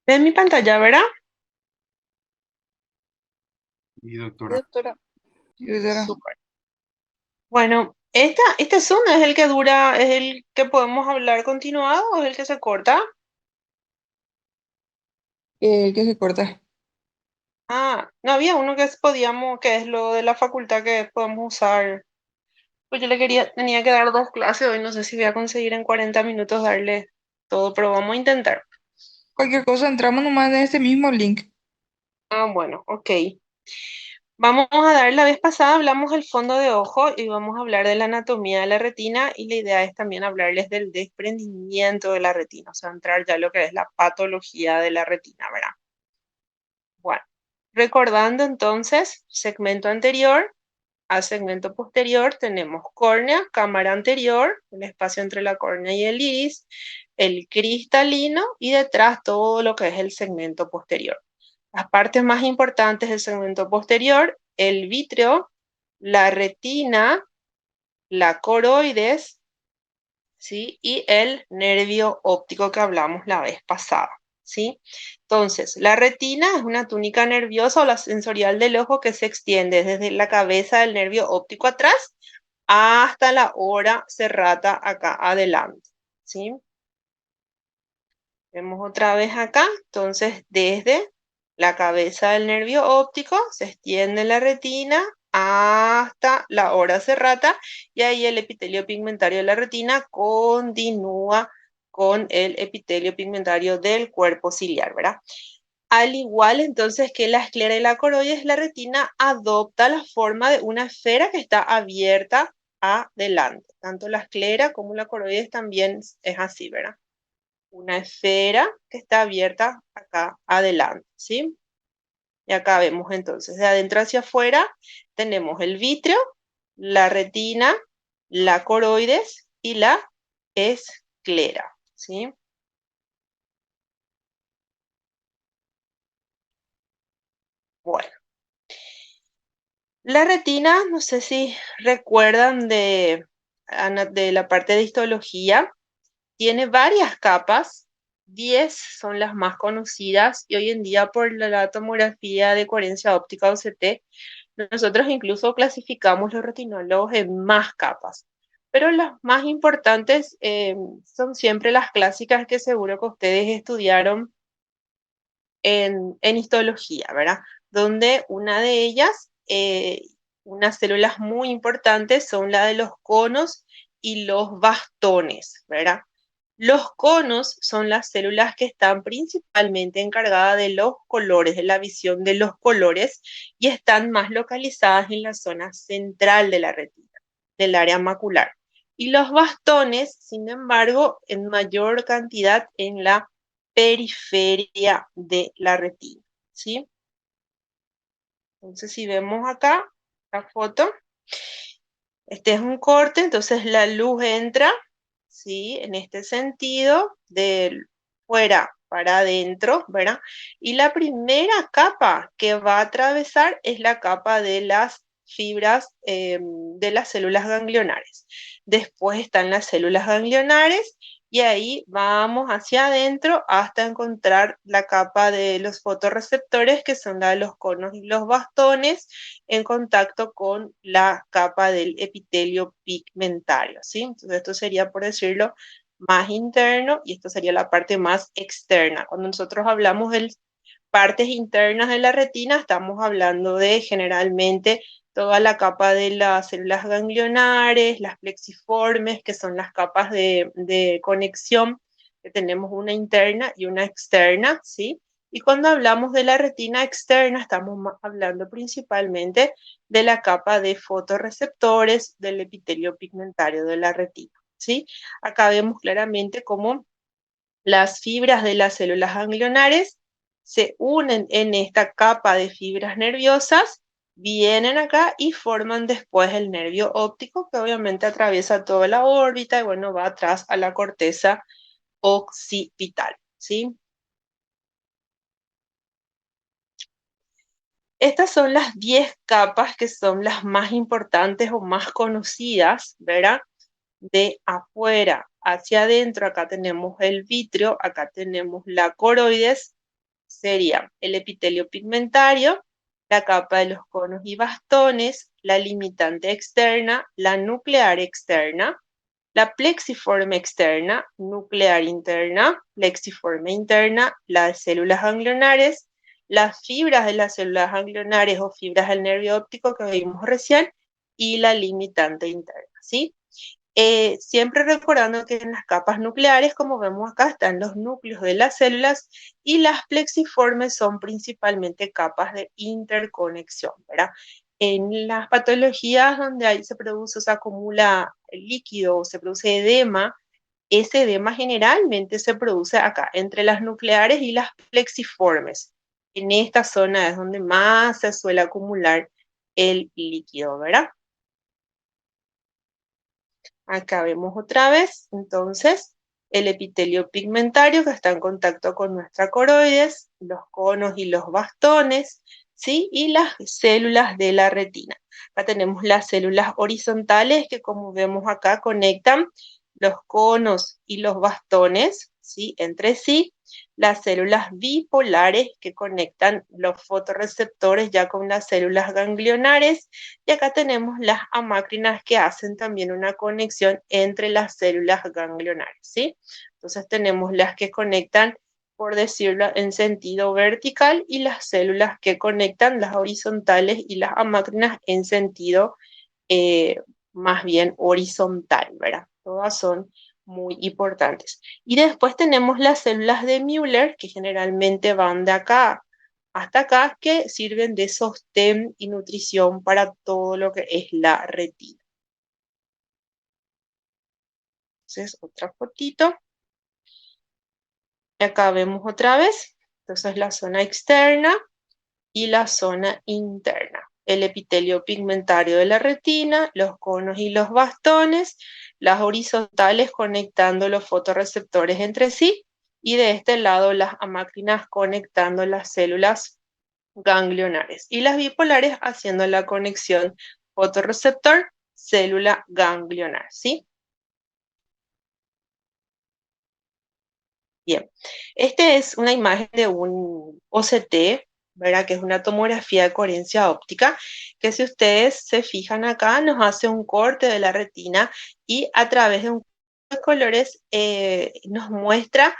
¿Ves mi pantalla, verdad? Y Sí, doctora, doctora. Sí, doctora. Súper. Bueno, este Zoom es el que dura, es el que podemos hablar continuado o es el que se corta. Que se corta. No había uno que podíamos, que es lo de la facultad que podemos usar. Pues yo tenía que dar dos clases hoy, no sé si voy a conseguir en 40 minutos darle todo, pero vamos a intentar. Cualquier cosa, entramos nomás en este mismo link. Bueno, ok. Vamos a dar, la vez pasada hablamos del fondo de ojo y vamos a hablar de la anatomía de la retina y la idea es también hablarles del desprendimiento de la retina, o sea, entrar ya a lo que es la patología de la retina, ¿verdad? Bueno, recordando entonces, segmento anterior a segmento posterior tenemos córnea, cámara anterior, el espacio entre la córnea y el iris, el cristalino y detrás todo lo que es el segmento posterior. Las partes más importantes del segmento posterior, el vítreo, la retina, la coroides, ¿sí? Y el nervio óptico que hablamos la vez pasada, ¿sí? Entonces, la retina es una túnica nerviosa o la sensorial del ojo que se extiende desde la cabeza del nervio óptico atrás hasta la hora serrata acá adelante, ¿sí? Vemos otra vez acá, entonces desde la cabeza del nervio óptico se extiende la retina hasta la hora serrata y ahí el epitelio pigmentario de la retina continúa con el epitelio pigmentario del cuerpo ciliar, ¿verdad? Al igual entonces que la esclera y la coroides, la retina adopta la forma de una esfera que está abierta adelante. Tanto la esclera como la coroides también es así, ¿verdad? Una esfera que está abierta acá adelante, ¿sí? Y acá vemos entonces, de adentro hacia afuera, tenemos el vítreo, la retina, la coroides y la esclera, ¿sí? Bueno, la retina, no sé si recuerdan de la parte de histología, tiene varias capas, 10 son las más conocidas y hoy en día por la tomografía de coherencia óptica OCT, nosotros incluso clasificamos los retinólogos en más capas. Pero las más importantes son siempre las clásicas que seguro que ustedes estudiaron en histología, ¿verdad? Donde una de ellas, unas células muy importantes son la de los conos y los bastones, ¿verdad? Los conos son las células que están principalmente encargadas de los colores, de la visión de los colores, y están más localizadas en la zona central de la retina, del área macular. Y los bastones, sin embargo, en mayor cantidad en la periferia de la retina, ¿sí? Entonces, si vemos acá la foto, este es un corte, entonces la luz entra, ¿sí? En este sentido, de fuera para adentro, ¿verdad? Y la primera capa que va a atravesar es la capa de las fibras de las células ganglionares. Después están las células ganglionares y ahí vamos hacia adentro hasta encontrar la capa de los fotorreceptores, que son la de los conos y los bastones, en contacto con la capa del epitelio pigmentario, ¿sí? Entonces esto sería, por decirlo, más interno y esto sería la parte más externa. Cuando nosotros hablamos de partes internas de la retina, estamos hablando de generalmente toda la capa de las células ganglionares, las plexiformes, que son las capas de conexión, que tenemos una interna y una externa, ¿sí? Y cuando hablamos de la retina externa, estamos hablando principalmente de la capa de fotorreceptores del epitelio pigmentario de la retina, ¿sí? Acá vemos claramente cómo las fibras de las células ganglionares se unen en esta capa de fibras nerviosas, vienen acá y forman después el nervio óptico, que obviamente atraviesa toda la órbita y bueno, va atrás a la corteza occipital, ¿sí? Estas son las 10 capas que son las más importantes o más conocidas, ¿verdad? De afuera hacia adentro, acá tenemos el vítreo, acá tenemos la coroides, sería el epitelio pigmentario, la capa de los conos y bastones, la limitante externa, la nuclear externa, la plexiforme externa, nuclear interna, plexiforme interna, las células ganglionares, las fibras de las células ganglionares o fibras del nervio óptico que vimos recién y la limitante interna, ¿sí? Siempre recordando que en las capas nucleares, como vemos acá, están los núcleos de las células y las plexiformes son principalmente capas de interconexión, ¿verdad? En las patologías donde ahí se produce o se acumula el líquido o se produce edema, ese edema generalmente se produce acá, entre las nucleares y las plexiformes. En esta zona es donde más se suele acumular el líquido, ¿verdad? Acá vemos otra vez, entonces, el epitelio pigmentario que está en contacto con nuestra coroides, los conos y los bastones, ¿sí? Y las células de la retina. Acá tenemos las células horizontales que, como vemos acá, conectan los conos y los bastones, ¿sí? Entre sí. Las células bipolares que conectan los fotorreceptores ya con las células ganglionares. Y acá tenemos las amácrinas que hacen también una conexión entre las células ganglionares, ¿sí? Entonces tenemos las que conectan, por decirlo, en sentido vertical y las células que conectan, las horizontales y las amácrinas en sentido eh, más bien horizontal, ¿verdad? Todas son muy importantes. Y después tenemos las células de Müller, que generalmente van de acá hasta acá, que sirven de sostén y nutrición para todo lo que es la retina. Entonces, otra fotito. Acá vemos otra vez. Entonces, la zona externa y la zona interna. El epitelio pigmentario de la retina, los conos y los bastones, las horizontales conectando los fotorreceptores entre sí, y de este lado las amácrinas conectando las células ganglionares y las bipolares haciendo la conexión fotorreceptor célula ganglionar, ¿sí? Bien, este es una imagen de un OCT, ¿verdad? Que es una tomografía de coherencia óptica, que si ustedes se fijan acá, nos hace un corte de la retina y a través de un de colores nos muestra.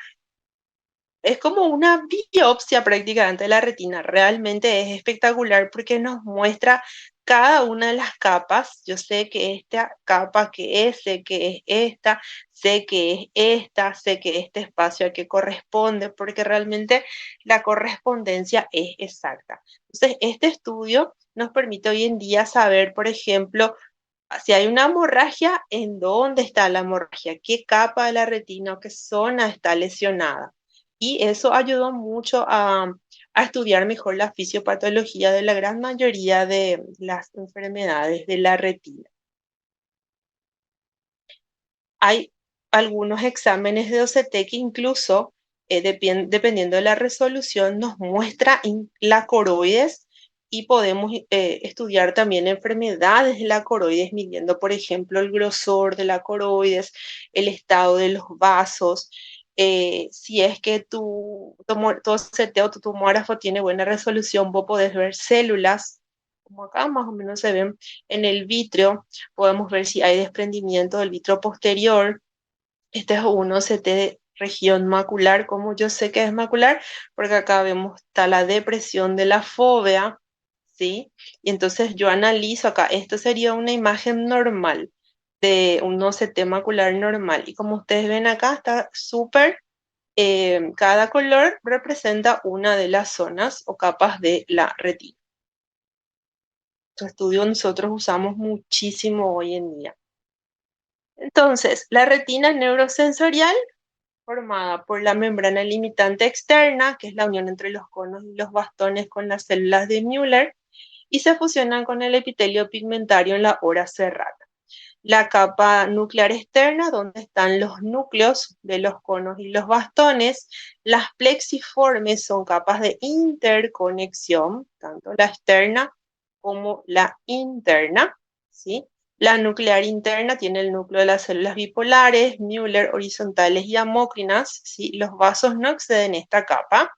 Es como una biopsia prácticamente de la retina. Realmente es espectacular porque nos muestra cada una de las capas. Yo sé que esta capa que es, sé que es esta, sé que es esta, sé que este espacio a que corresponde, porque realmente la correspondencia es exacta. Entonces, este estudio nos permite hoy en día saber, por ejemplo, si hay una hemorragia, ¿en dónde está la hemorragia? ¿Qué capa de la retina o qué zona está lesionada? Y eso ayudó mucho a estudiar mejor la fisiopatología de la gran mayoría de las enfermedades de la retina. Hay algunos exámenes de OCT que incluso, dependiendo de la resolución, nos muestra la coroides y podemos estudiar también enfermedades de la coroides, midiendo, por ejemplo, el grosor de la coroides, el estado de los vasos, si es que tu OCT o tu tomógrafo tiene buena resolución, vos podés ver células, como acá más o menos se ven en el vítreo. Podemos ver si hay desprendimiento del vitro posterior. Este es un OCT de región macular, como yo sé que es macular, porque acá vemos está la depresión de la fóvea, ¿sí? Y entonces yo analizo acá, esto sería una imagen normal de un OCT macular normal. Y como ustedes ven acá, está súper, cada color representa una de las zonas o capas de la retina. Este estudio nosotros usamos muchísimo hoy en día. Entonces, la retina neurosensorial, formada por la membrana limitante externa, que es la unión entre los conos y los bastones con las células de Müller, y se fusionan con el epitelio pigmentario en la hora cerrada. La capa nuclear externa, donde están los núcleos de los conos y los bastones. Las plexiformes son capas de interconexión, tanto la externa como la interna, ¿sí? La nuclear interna tiene el núcleo de las células bipolares, Müller, horizontales y amócrinas, ¿sí? Los vasos no exceden esta capa.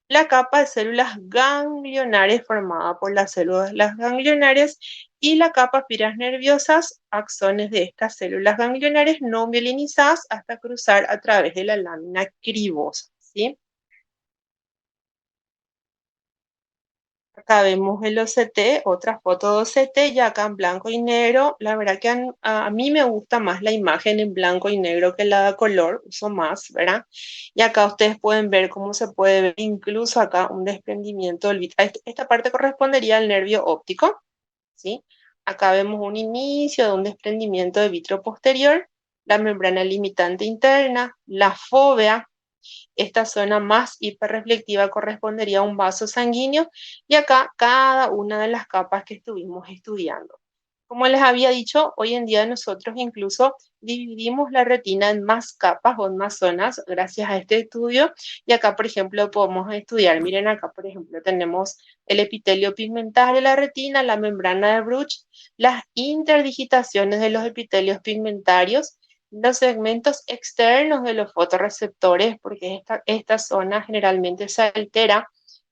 la capa de células ganglionares formada por las células ganglionares y la capa fibras nerviosas, axones de estas células ganglionares no mielinizadas hasta cruzar a través de la lámina cribosa, ¿sí? Acá vemos el OCT, otra foto de OCT, ya acá en blanco y negro. La verdad que a mí me gusta más la imagen en blanco y negro que la de color, uso más, ¿verdad? Y acá ustedes pueden ver cómo se puede ver incluso acá un desprendimiento del vitrio. Esta parte correspondería al nervio óptico, ¿sí? Acá vemos un inicio de un desprendimiento de vitrio posterior, la membrana limitante interna, la fóvea. Esta zona más hiperreflectiva correspondería a un vaso sanguíneo y acá cada una de las capas que estuvimos estudiando. Como les había dicho, hoy en día nosotros incluso dividimos la retina en más capas o en más zonas gracias a este estudio. Y acá, por ejemplo, podemos estudiar, miren acá, por ejemplo, tenemos el epitelio pigmentario de la retina, la membrana de Bruch, las interdigitaciones de los epitelios pigmentarios, los segmentos externos de los fotorreceptores, porque esta zona generalmente se altera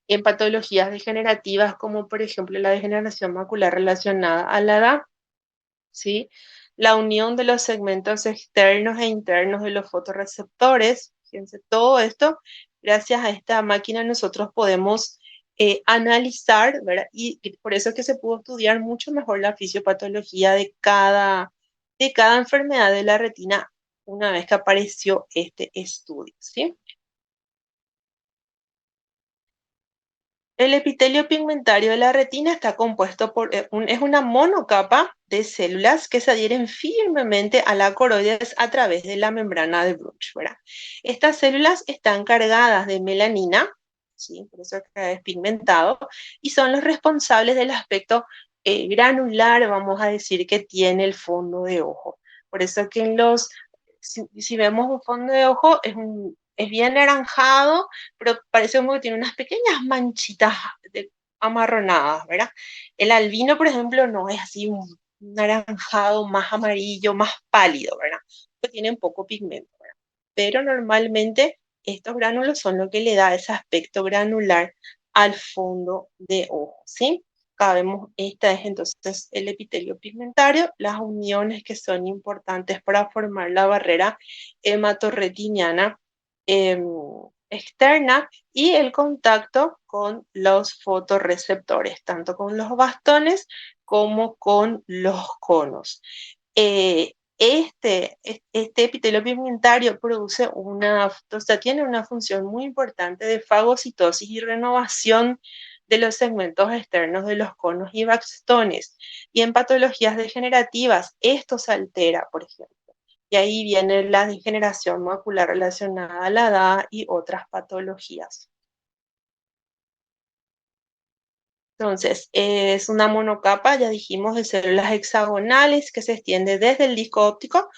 en patologías degenerativas como por ejemplo la degeneración macular relacionada a la edad, ¿sí? La unión de los segmentos externos e internos de los fotorreceptores, fíjense, todo esto, gracias a esta máquina nosotros podemos analizar, ¿verdad? Y por eso es que se pudo estudiar mucho mejor la fisiopatología de cada enfermedad de la retina una vez que apareció este estudio, ¿sí? El epitelio pigmentario de la retina está compuesto es una monocapa de células que se adhieren firmemente a la coroides a través de la membrana de Bruch, ¿verdad? Estas células están cargadas de melanina, ¿sí? Por eso es pigmentado, y son los responsables del aspecto granular, vamos a decir, que tiene el fondo de ojo. Por eso que si vemos un fondo de ojo, es bien naranjado, pero parece como que tiene unas pequeñas manchitas amarronadas, ¿verdad? El albino, por ejemplo, no es así un naranjado más amarillo, más pálido, ¿verdad? Porque tienen poco pigmento, ¿verdad? Pero normalmente estos gránulos son lo que le da ese aspecto granular al fondo de ojo, ¿sí? Acá vemos, esta es entonces el epitelio pigmentario, las uniones que son importantes para formar la barrera hematorretiniana eh, externa y el contacto con los fotorreceptores, tanto con los bastones como con los conos. Este epitelio pigmentario produce o sea, tiene una función muy importante de fagocitosis y renovación de los segmentos externos de los conos y bastones. Y en patologías degenerativas, esto se altera, por ejemplo. Y ahí viene la degeneración macular relacionada a la edad y otras patologías. Entonces, es una monocapa, ya dijimos, de células hexagonales que se extiende desde el disco óptico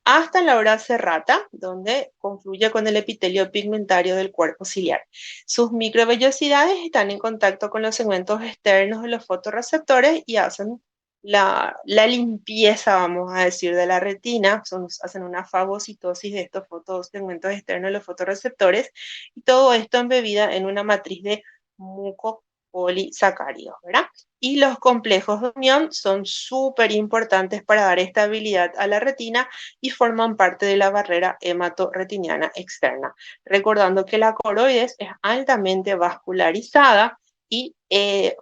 hasta la hora serrata, donde confluye con el epitelio pigmentario del cuerpo ciliar. Sus microvellosidades están en contacto con los segmentos externos de los fotorreceptores y hacen la limpieza, vamos a decir, de la retina, hacen una fagocitosis de estos segmentos externos de los fotorreceptores, y todo esto embebida en una matriz de mucopolisacáridos, ¿verdad? Y los complejos de unión son súper importantes para dar estabilidad a la retina y forman parte de la barrera hematorretiniana externa. Recordando que la coroides es altamente vascularizada y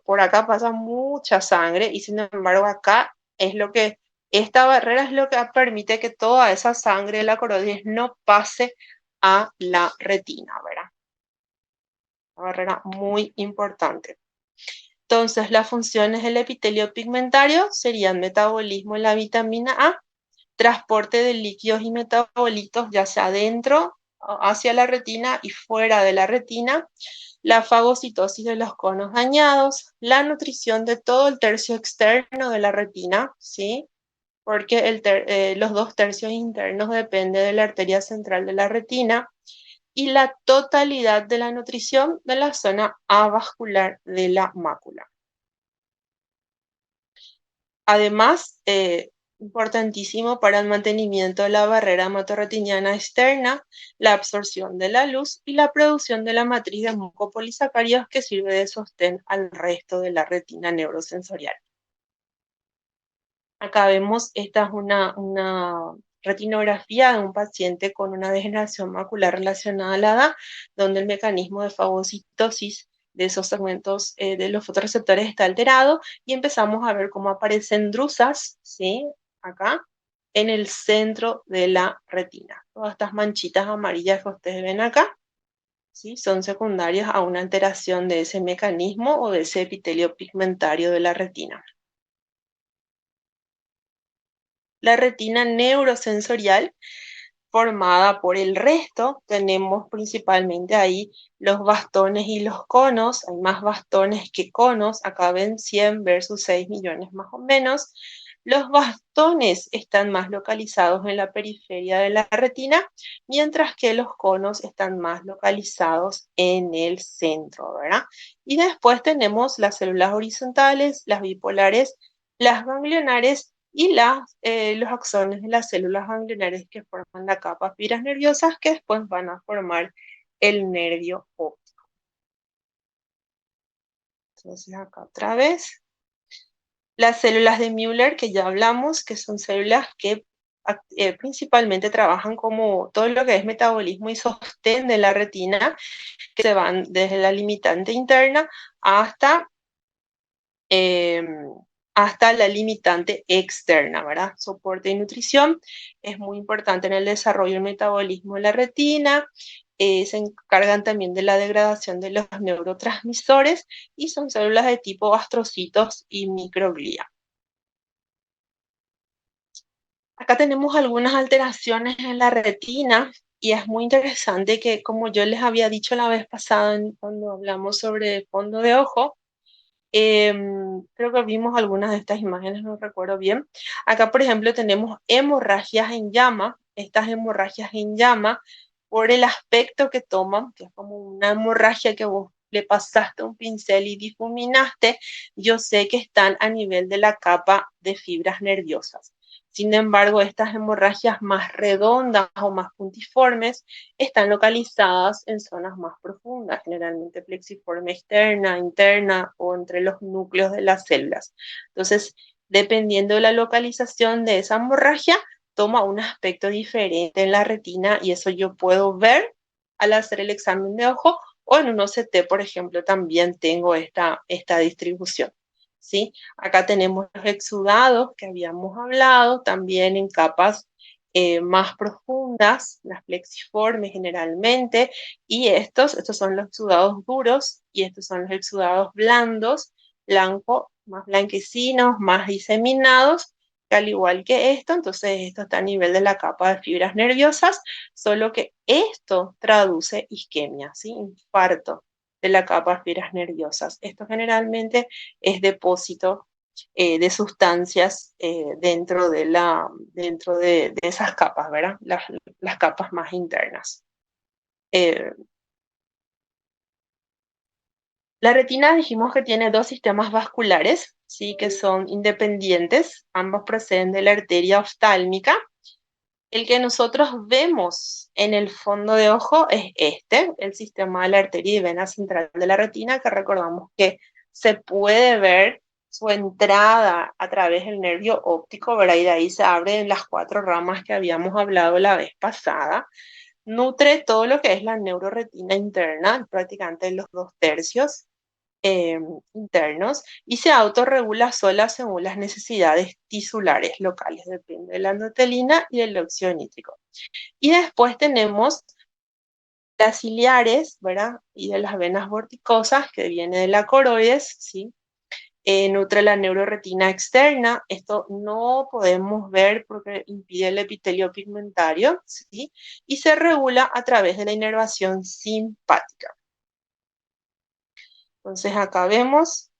por acá pasa mucha sangre y sin embargo acá esta barrera es lo que permite que toda esa sangre de la coroides no pase a la retina, ¿verdad? Una barrera muy importante. Entonces, las funciones del epitelio pigmentario serían metabolismo de la vitamina A, transporte de líquidos y metabolitos, ya sea dentro, hacia la retina y fuera de la retina, la fagocitosis de los conos dañados, la nutrición de todo el tercio externo de la retina, ¿sí? Porque los 2 tercios internos dependen de la arteria central de la retina, y la totalidad de la nutrición de la zona avascular de la mácula. Además, Importantísimo para el mantenimiento de la barrera hematorretiniana externa, la absorción de la luz y la producción de la matriz de mucopolisacáridos que sirve de sostén al resto de la retina neurosensorial. Acá vemos, esta es una retinografía de un paciente con una degeneración macular relacionada a la edad, donde el mecanismo de fagocitosis de esos segmentos de los fotorreceptores está alterado y empezamos a ver cómo aparecen drusas, ¿sí? Acá, en el centro de la retina. Todas estas manchitas amarillas que ustedes ven acá, ¿sí? Son secundarias a una alteración de ese mecanismo o de ese epitelio pigmentario de la retina. La retina neurosensorial formada por el resto, tenemos principalmente ahí los bastones y los conos, hay más bastones que conos, acá ven 100 versus 6 millones más o menos. Los bastones están más localizados en la periferia de la retina, mientras que los conos están más localizados en el centro, ¿verdad? Y después tenemos las células horizontales, las bipolares, las ganglionares y los axones de las células ganglionares que forman la capa fibras nerviosas que después van a formar el nervio óptico. Entonces acá otra vez. Las células de Müller, que ya hablamos, que son células que principalmente trabajan como todo lo que es metabolismo y sostén de la retina, que se van desde la limitante interna hasta eh, hasta la limitante externa, ¿verdad? Soporte y nutrición es muy importante en el desarrollo y el metabolismo de la retina, se encargan también de la degradación de los neurotransmisores y son células de tipo astrocitos y microglia. Acá tenemos algunas alteraciones en la retina y es muy interesante que, como yo les había dicho la vez pasada cuando hablamos sobre fondo de ojo, creo que vimos algunas de estas imágenes, no recuerdo bien. Acá, por ejemplo, tenemos hemorragias en llama. Estas hemorragias en llama, por el aspecto que toman, que es como una hemorragia que vos le pasaste un pincel y difuminaste, yo sé que están a nivel de la capa de fibras nerviosas. Sin embargo, estas hemorragias más redondas o más puntiformes están localizadas en zonas más profundas, generalmente plexiforme externa, interna o entre los núcleos de las células. Entonces, dependiendo de la localización de esa hemorragia, toma un aspecto diferente en la retina y eso yo puedo ver al hacer el examen de ojo o en un OCT, por ejemplo, también tengo esta distribución. ¿Sí? Acá tenemos los exudados que habíamos hablado, también en capas más profundas, las plexiformes generalmente, y estos son los exudados duros y estos son los exudados blandos, blanco, más blanquecinos, más diseminados, que al igual que esto, entonces esto está a nivel de la capa de fibras nerviosas, solo que esto traduce isquemia, ¿sí? Infarto de la capa de fibras nerviosas. Esto generalmente es depósito de sustancias dentro de esas capas, ¿verdad? Las capas más internas. Eh, la retina dijimos que tiene dos sistemas vasculares, ¿sí? Que son independientes, ambos proceden de la arteria oftálmica. El que nosotros vemos en el fondo de ojo es el sistema de la arteria y vena central de la retina, que recordamos que se puede ver su entrada a través del nervio óptico, ¿verdad? Y de ahí se abren las 4 ramas que habíamos hablado la vez pasada. Nutre todo lo que es la neuroretina interna, prácticamente los 2/3 eh, internos, y se autorregula sola según las necesidades tisulares locales, depende de la endotelina y del óxido nítrico. Y después tenemos las ciliares, ¿verdad? Y de las venas vorticosas, que viene de la coroides, ¿sí? Nutre la neuroretina externa. Esto no podemos ver porque impide el epitelio pigmentario, ¿sí? Y se regula a través de la inervación simpática. Entonces acá vemos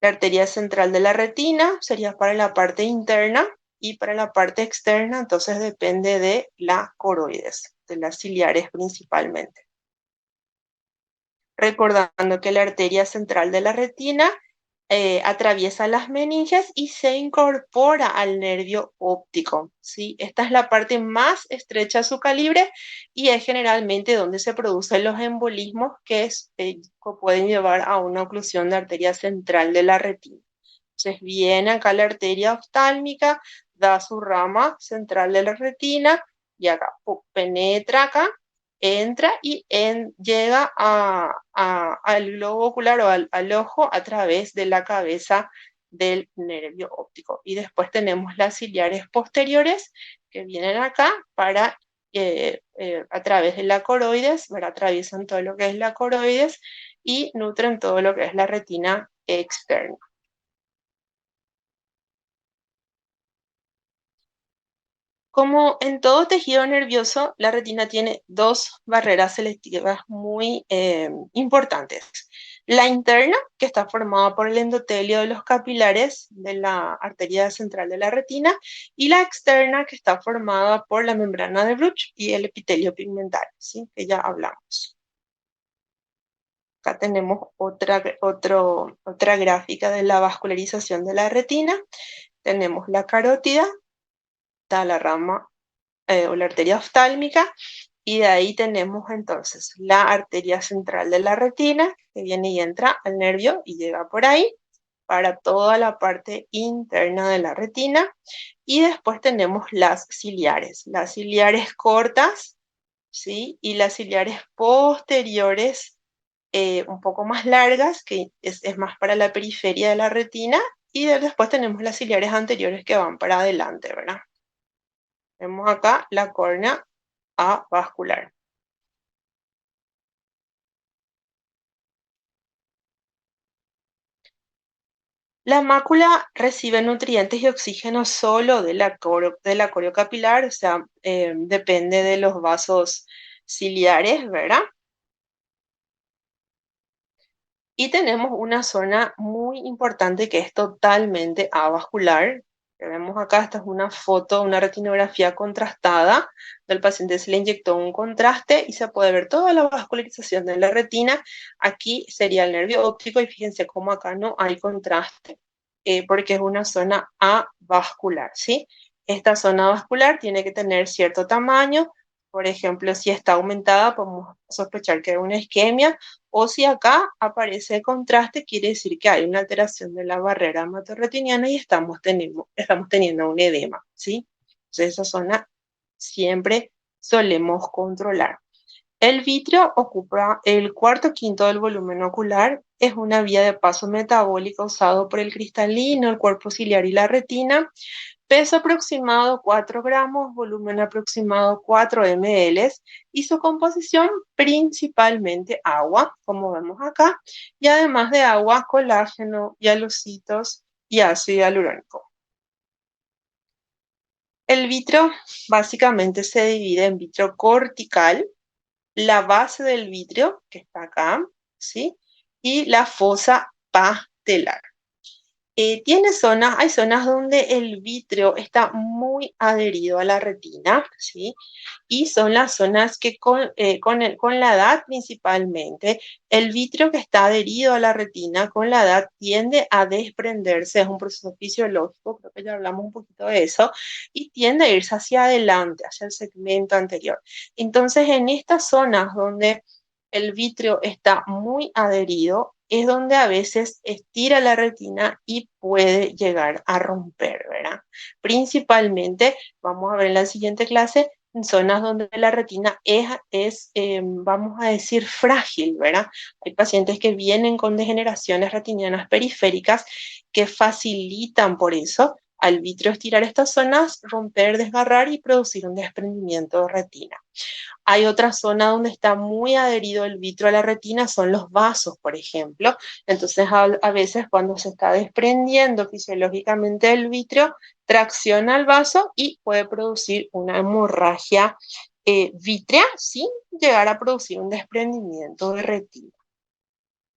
la arteria central de la retina, sería para la parte interna y para la parte externa, entonces depende de la coroides, de las ciliares principalmente. Recordando que la arteria central de la retina atraviesa las meninges y se incorpora al nervio óptico, ¿sí? Esta es la parte más estrecha de su calibre y es generalmente donde se producen los embolismos que pueden llevar a una oclusión de arteria central de la retina. Entonces viene acá la arteria oftálmica, da su rama central de la retina y acá penetra acá, entra y llega al globo ocular o al ojo a través de la cabeza del nervio óptico. Y después tenemos las ciliares posteriores que vienen acá para a través de la coroides, ¿verdad? Atraviesan todo lo que es la coroides y nutren todo lo que es la retina externa. Como en todo tejido nervioso, la retina tiene dos barreras selectivas muy importantes. La interna, que está formada por el endotelio de los capilares de la arteria central de la retina, y la externa, que está formada por la membrana de Bruch y el epitelio pigmentario, ¿sí? Que ya hablamos. Acá tenemos otra gráfica de la vascularización de la retina. Tenemos la carótida, está la rama o la arteria oftálmica, y de ahí tenemos entonces la arteria central de la retina, que viene y entra al nervio y llega por ahí para toda la parte interna de la retina, y después tenemos las ciliares cortas, ¿sí? Y las ciliares posteriores un poco más largas, que es más para la periferia de la retina, y después tenemos las ciliares anteriores que van para adelante, ¿verdad? Vemos acá la córnea avascular. La mácula recibe nutrientes y oxígeno solo de la coreo capilar, o sea, depende de los vasos ciliares, ¿verdad? Y tenemos una zona muy importante que es totalmente avascular. Que vemos acá, esta es una foto, una retinografía contrastada del paciente. Se le inyectó un contraste y se puede ver toda la vascularización de la retina. Aquí sería el nervio óptico y fíjense cómo acá no hay contraste, porque es una zona avascular, ¿sí? Esta zona vascular tiene que tener cierto tamaño. Por ejemplo, si está aumentada, podemos sospechar que hay una isquemia, o si acá aparece contraste, quiere decir que hay una alteración de la barrera hematorretiniana y estamos teniendo un edema, ¿sí? Entonces esa zona siempre solemos controlar. El vitrio ocupa el cuarto quinto del volumen ocular, es una vía de paso metabólica usado por el cristalino, el cuerpo ciliar y la retina. Peso aproximado 4 gramos, volumen aproximado 4 ml y su composición principalmente agua, como vemos acá, y además de agua, colágeno, hialocitos y ácido hialurónico. El vitrio básicamente se divide en vitrio cortical, la base del vitrio, que está acá, ¿sí? Y la fosa pastelar. Hay zonas donde el vitrio está muy adherido a la retina, ¿sí? Y son las zonas que con la edad principalmente, el vitrio que está adherido a la retina con la edad tiende a desprenderse, es un proceso fisiológico, creo que ya hablamos un poquito de eso, y tiende a irse hacia adelante, hacia el segmento anterior. Entonces, en estas zonas donde el vitrio está muy adherido, es donde a veces estira la retina y puede llegar a romper, ¿verdad? Principalmente, vamos a ver en la siguiente clase, en zonas donde la retina vamos a decir, frágil, ¿verdad? Hay pacientes que vienen con degeneraciones retinianas periféricas que facilitan por eso al vitrio estirar estas zonas, romper, desgarrar y producir un desprendimiento de retina. Hay otra zona donde está muy adherido el vitrio a la retina, son los vasos, por ejemplo. Entonces, a veces cuando se está desprendiendo fisiológicamente el vitrio, tracciona el vaso y puede producir una hemorragia vítrea sin llegar a producir un desprendimiento de retina.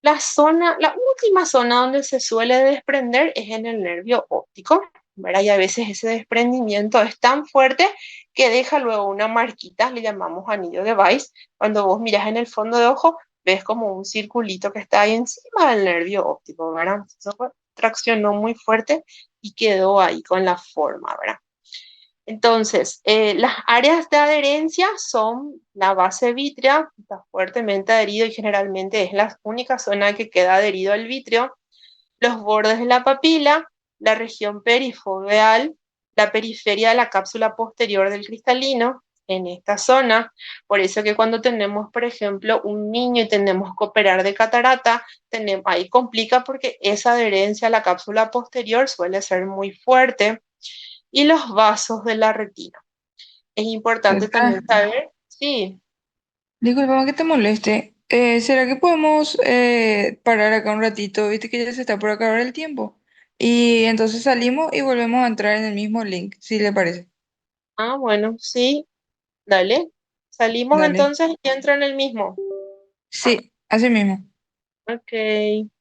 La última zona donde se suele desprender es en el nervio óptico, ¿verdad? Y a veces ese desprendimiento es tan fuerte que deja luego una marquita, le llamamos anillo de Weiss. Cuando vos miras en el fondo de ojo, ves como un circulito que está ahí encima del nervio óptico, ¿verdad? Eso traccionó muy fuerte y quedó ahí con la forma, ¿verdad? Entonces, las áreas de adherencia son la base vítrea, que está fuertemente adherido y generalmente es la única zona que queda adherido al vítreo, los bordes de la papila, la región perifoveal, la periferia de la cápsula posterior del cristalino, en esta zona. Por eso que cuando tenemos, por ejemplo, un niño y tenemos que operar de catarata, ahí complica porque esa adherencia a la cápsula posterior suele ser muy fuerte. Y los vasos de la retina. Es importante también César, saber, sí, disculpame que te moleste. ¿Será que podemos parar acá un ratito? Viste que ya se está por acabar el tiempo. Y entonces salimos y volvemos a entrar en el mismo link, si le parece. bueno, sí, dale. Salimos Dale. entonces y entra en el mismo. Sí, así mismo. Ok.